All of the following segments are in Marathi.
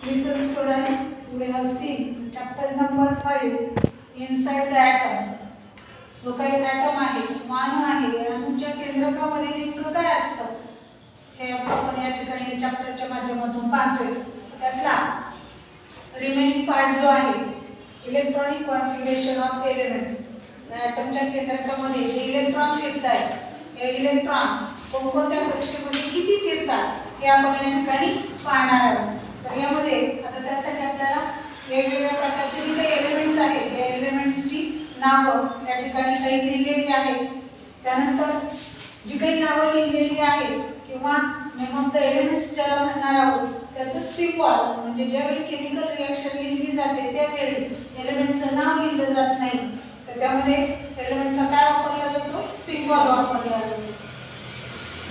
Listen student, we have seen chapter number 5 inside the atom. जो काही ॲटम आहे, अणु आहे, अणूच्या केंद्रकामध्ये नेमकं काय असतं हे आपण या ठिकाणी चॅप्टरच्या माध्यमातून पाहतोय. त्यातला रिमेनिंग पार्ट जो आहे इलेक्ट्रॉनिक कॉन्फिगरेशन ऑफ एलिमेंट्स. ॲटमच्या केंद्रकामध्ये जे इलेक्ट्रॉन फिरतात, हे इलेक्ट्रॉन कोणत्या कक्षेमध्ये किती फिरतात हे आपण या ठिकाणी पाहणार आहोत. तर यामध्ये आता त्यासाठी आपल्याला वेगवेगळ्या प्रकारचे जे काही एलिमेंट्स आहेत त्या एलिमेंट्सची नावं या ठिकाणी काही लिहिलेली आहेत. त्यानंतर जी काही नावं लिहिलेली आहेत किंवा नेमक द एलिमेंट्स ज्याला म्हणणार आहोत त्याचं सिम्बॉल, म्हणजे ज्यावेळी केमिकल रिॲक्शन लिहिली जाते त्यावेळी एलिमेंटचं नाव लिहिलं जात नाही, तर त्यामध्ये एलिमेंटचा काय वापरला जातो, सिम्बॉल वापरला जातो.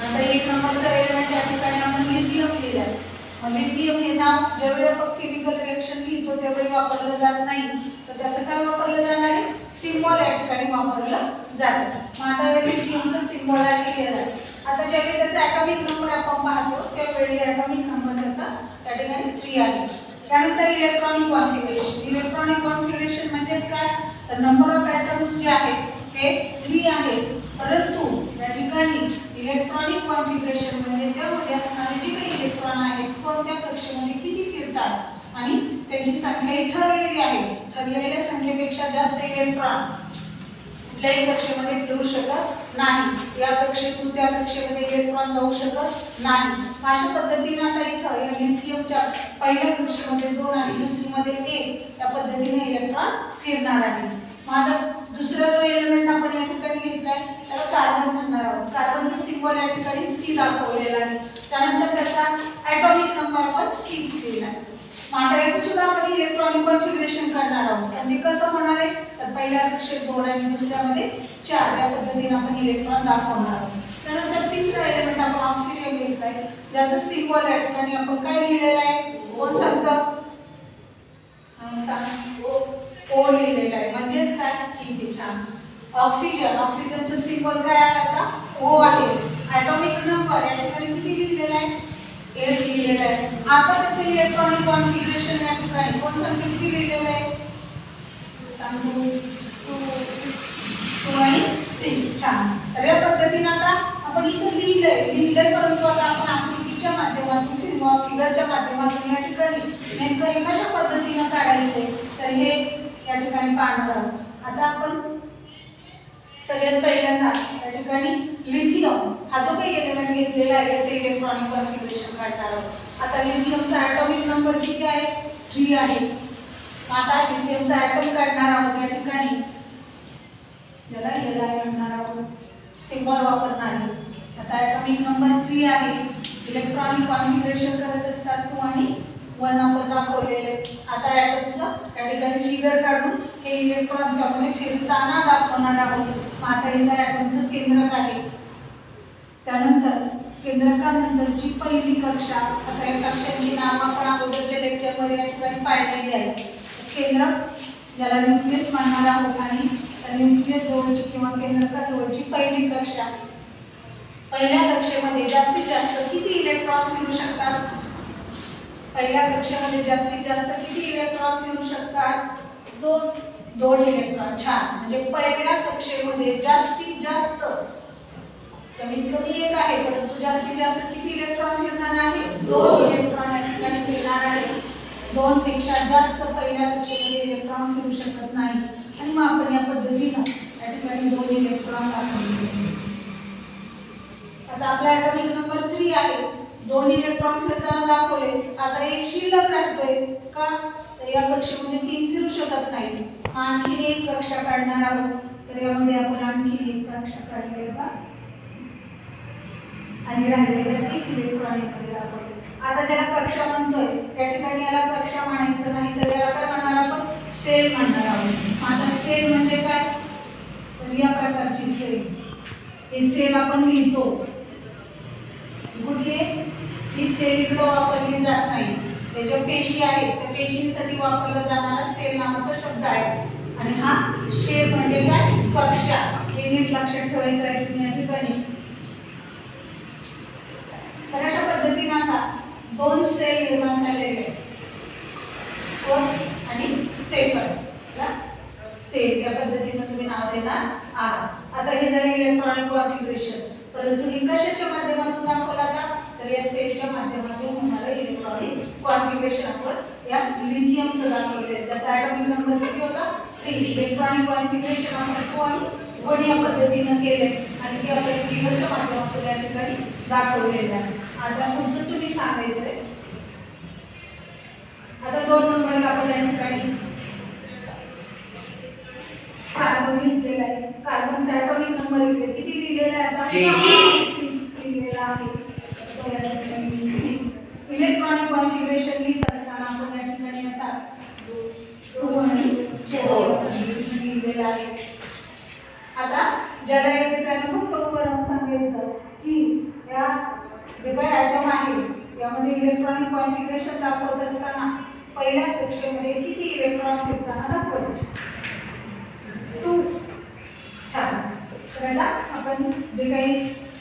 आता एक नंबरचा एलिमेंट या ठिकाणी आपण लिथियम लिहिलं आहे. लिथियम हे नाव ज्यावेळी आपण केमिकल रिॲक्शन लिहितो त्यावेळी वापरलं जात नाही, तर त्याचं काय वापरलं जाणार आहे, सिम्बॉल या ठिकाणी वापरलं जातं. मग आता लिथियमचं सिम्बॉल लिहिलेलं आहे. आता ज्यावेळी त्याचा ॲटॉमिक नंबर आपण पाहतो त्यावेळी ॲटॉमिक नंबर त्याचा त्या ठिकाणी 3 आहे. त्यानंतर इलेक्ट्रॉनिक कॉन्फिगरेशन. इलेक्ट्रॉनिक कॉन्फिगरेशन म्हणजेच काय, तर नंबर ऑफ ॲटम्स जे आहेत ते 3 आहे, परंतु या ठिकाणी इलेक्ट्रॉनिक कॉन्फिगरेशन म्हणजे त्यामध्ये असणारे जे काही इलेक्ट्रॉन आहेत कोणत्या कक्षेमध्ये किती फिरतात आणि त्यांची संख्या ठरलेली आहे. ठरलेल्या संख्येपेक्षा जास्त इलेक्ट्रॉन कुठल्याही कक्षेमध्ये फिरू शकत नाही. या कक्षेतून त्या कक्षेमध्ये इलेक्ट्रॉन जाऊ शकत नाही. अशा पद्धतीने आता इथं या लिथियमच्या पहिल्या कक्षेमध्ये 2 आणि दुसरीमध्ये 1 या पद्धतीने इलेक्ट्रॉन फिरणार आहे. मग आता दुसरा जो एलिमेंट आपण या ठिकाणी घेतलाय त्याला कार्बन म्हणणार आहोत. कार्बनचा सिम्बॉल या ठिकाणी C दाखवलेला आहे. त्यानंतर त्याचा ॲटॉमिक नंबर आपण 6 दिलेला आहे. मग आता याचं सुद्धा आपण इलेक्ट्रॉनिक कॉन्फिगरेशन करणार आहोत. आणि कसं होणार आहे, तर पहिल्या कक्षेत 2 आणि दुसऱ्यामध्ये 4 या पद्धतीने आपण इलेक्ट्रॉन दाखवणार आहोत. त्यानंतर तिसरा एलिमेंट आपण ऑक्सिजन घेतलाय, ज्याचा सिम्बॉल या ठिकाणी आपण काय लिहिलेला आहे, कोण सांगतं, O लिहिलेला आहे. म्हणजेच काय, ठीक आहे, छान. ऑक्सिजन, ऑक्सिजनचं सिम्बॉल काय आला का, O आहे. ॲटॉमिक नंबर या ठिकाणी किती लिहिलेला आहे, 8 लिहिलेला आहे. आता त्याचे इलेक्ट्रॉनिक कॉन्फिगरेशन या ठिकाणी कोण सांगते किती लिहिलेलं आहे, सांगतो 2 आणि 6. छान. तर या पद्धतीने आता आपण इथे लिहिलंय, परंतु आता आपण आकृतीच्या माध्यमातून किंवा फिगरच्या माध्यमातून या ठिकाणी नेमकं हे कशा पद्धतीने काढायचे तर हे या ठिकाणी पाहणार आहोत. आता आपण सगळ्यात पहिल्यांदा या ठिकाणी लिथियम हा जो काही एलिमेंट घेतलेला आहे याचे इलेक्ट्रॉनिक कॉन्फिगरेशन काढणार आहोत. आता लिथियमचा ॲटॉमिक नंबर किती आहे, 3 आहे. आता लिथियमचा ॲटम काढणार आहोत. या ठिकाणी ज्याला Li म्हणणार आहोत, सिम्बॉल वापरणार आहे. आता ॲटॉमिक नंबर 3 आहे. इलेक्ट्रॉनिक कॉन्फिगरेशन करत असतात 2 आणि 1 आपण दाखवलेले. आता ॲटमचं या ठिकाणी फिगर काढून हे इलेक्ट्रॉन त्यामध्ये फिरताना दाखवणार आहोत. आता इथं ॲटमचं केंद्रक आहे. त्यानंतर केंद्रकानंतरची पहिली कक्षा, आता या कक्षांची नावं आपण अगोदरच्या लेक्चरमध्ये या ठिकाणी पाहिलेली आहेत. केंद्रक ज्याला न्यूक्लियस म्हणणार आहोत आणि न्यूक्लियस जवळची किंवा केंद्रकाजवळची पहिली कक्षा. पहिल्या कक्षेमध्ये जास्तीत जास्त किती इलेक्ट्रॉन फिरू शकतात, पहिल्या कक्षेमध्ये जास्तीत जास्त किती इलेक्ट्रॉन फिरू शकतात, 2 इलेक्ट्रॉन. छान. म्हणजे पहिल्या कक्षेमध्ये जास्तीत जास्त, कमीत कमी 1 आहे परंतु जास्तीत जास्त किती इलेक्ट्रॉन फिरणार आहे, 2 इलेक्ट्रॉन या ठिकाणी फिरणार आहे. 2 पेक्षा जास्त पहिल्या कक्षेमध्ये इलेक्ट्रॉन फिरू शकत नाही. आणि मग आपण या पद्धतीने या ठिकाणी 2 इलेक्ट्रॉन दाखवले. आता आपला ॲटॉमिक नंबर 3 आहे. 2 इलेक्ट्रॉन फिरताना दाखवले. आता एक शिल्लक राहतोय का, तर या कक्षेमध्ये 3 फिरू शकत नाही. आणखी एक कक्षा काढणार आहोत. तर यामध्ये आपण आणखी एक कक्षा काढली का आणि राहिलेलं 1 इलेक्ट्रॉन यामध्ये दाखवले. आता ज्याला कक्षा म्हणतोय त्या ठिकाणी याला कक्षा म्हणायचं नाही, तर याला काय म्हणणार आपण, सेल म्हणणार आहोत. आता सेल म्हणजे काय, तर या प्रकारची सेल, हे सेल आपण लिहितो. कुठली, ही सेल इकडे वापरली जात नाही. हे ज्या पेशी आहेत त्या पेशींसाठी वापरला जाणारा सेल नावाचा शब्द आहे. आणि हा शेल म्हणजे काय, कक्षा. हे नीट लक्षात ठेवायचं आहे तुम्ही या ठिकाणी. तर अशा पद्धतीने आता 2 सेल निर्माण झालेले आहेत. कॉन्फिगरेशन, परंतु हे कशाच्या माध्यमातून दाखवला का, तर या सेलच्या माध्यमातून होणारं इलेक्ट्रॉनिक कॉन्फिगरेशन आपण या लिथियमचं दाखवले, ज्याचा ॲटॉमिक नंबर किती होता 3. इलेक्ट्रॉनिक कॉन्फिगरेशन आपण 1 या पद्धतीनं केले आणि ते आपण फिगरच्या माध्यमातून या ठिकाणी दाखवलेलं आहे. आता पुढचं तुम्ही सांगायचंय. आता 2 नंबरला आपण या ठिकाणी कार्बन घेतलेला आहे. कार्बनचा ॲटॉमिक नंबर किती लिहिलेला आहे आता 6 लिहिलेला आहे. इलेक्ट्रॉनिक कॉन्फिगरेशन लिहित असताना आपण या ठिकाणी आता 2 आणि 4 लिहिलेला आहे. आता ज्याला येते त्यानं फक्त उभं राहून सांगायचं की या जे काही ॲटम आहे त्यामध्ये इलेक्ट्रॉनिक कॉन्फिगरेशन दाखवत असताना पहिल्या कक्षेमध्ये किती इलेक्ट्रॉन फिरताना दाखवायचे. 2. छान. तर आता आपण जे काही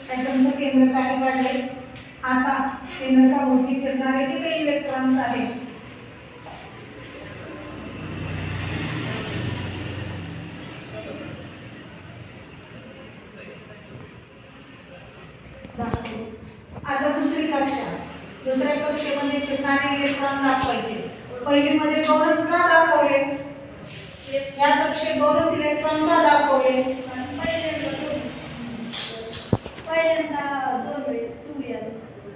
ॲटमचं केंद्रक आहे काढले. आता केंद्रकाभोवती फिरणारे जे काही इलेक्ट्रॉन्स आहेत आता दुसरी कक्षा, दुसऱ्या कक्षेमध्ये फिरणारे इलेक्ट्रॉन दाखवायचे. पहिलीमध्ये 2च का दाखवले, या कक्षेत 2च इलेक्ट्रॉन का दाखवले,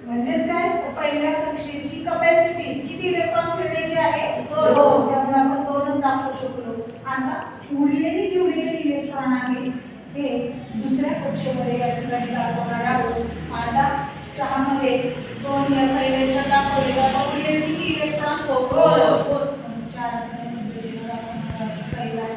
म्हणजेच काय, पहिल्या कक्षेची कपॅसिटी किती इलेक्ट्रॉन फिरण्याची आहे 2, त्यामुळे आपण 2च दाखवू शकलो. आता उरलेली जेवढे इलेक्ट्रॉन आहे हे दुसऱ्या कक्षेमध्ये या ठिकाणी दाखवणार आहोत. आता 6 मध्ये 2 या पहिल्याच्या दाखवले, आता उरलेले किती इलेक्ट्रॉन 4 पहिला.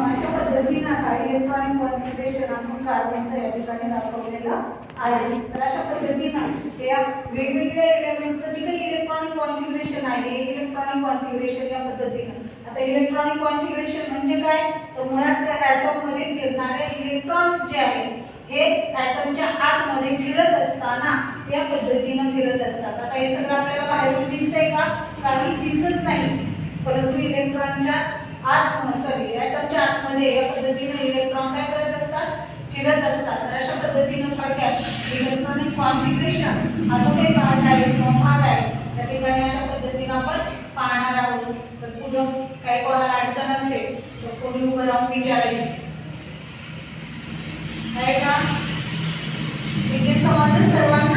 अशा पद्धतीने आता इलेक्ट्रॉनिक कॉन्फिगरेशन आपण कार्बनचं या ठिकाणी दाखवलेलं आहे. तर अशा पद्धतीने या वेगवेगळ्या एलिमेंटचं जे काही इलेक्ट्रॉनिक कॉन्फिगरेशन आहे इलेक्ट्रॉनिक कॉन्फिगरेशन या पद्धतीने. आता इलेक्ट्रॉनिक कॉन्फिगरेशन म्हणजे काय, तर मुळात त्या ॲटम मध्ये फिरणारे इलेक्ट्रॉन्स जे आहेत हे ॲटमच्या आतमध्ये फिरत असताना या पद्धतीने फिरत असतात. आता हे सगळं आपल्याला बाहेरून दिसतंय का, काही दिसत नाही, परंतु इलेक्ट्रॉनच्या ॲटमच्या आतमध्ये या पद्धतीने इलेक्ट्रॉन काय करत असतात, फिरत असतात. तर अशा पद्धतीने थोडक्यात इलेक्ट्रॉनिक कॉन्फिगरेशन हा जो काही पार्ट आहे किंवा भाग आहे त्या ठिकाणी अशा पद्धतीने आपण पाहणार आहोत. तर पुढे काही कोणाला अडचण असेल तर कोणी उभं राहून विचारायचं आहे का. इथे समजलं सर्वांना.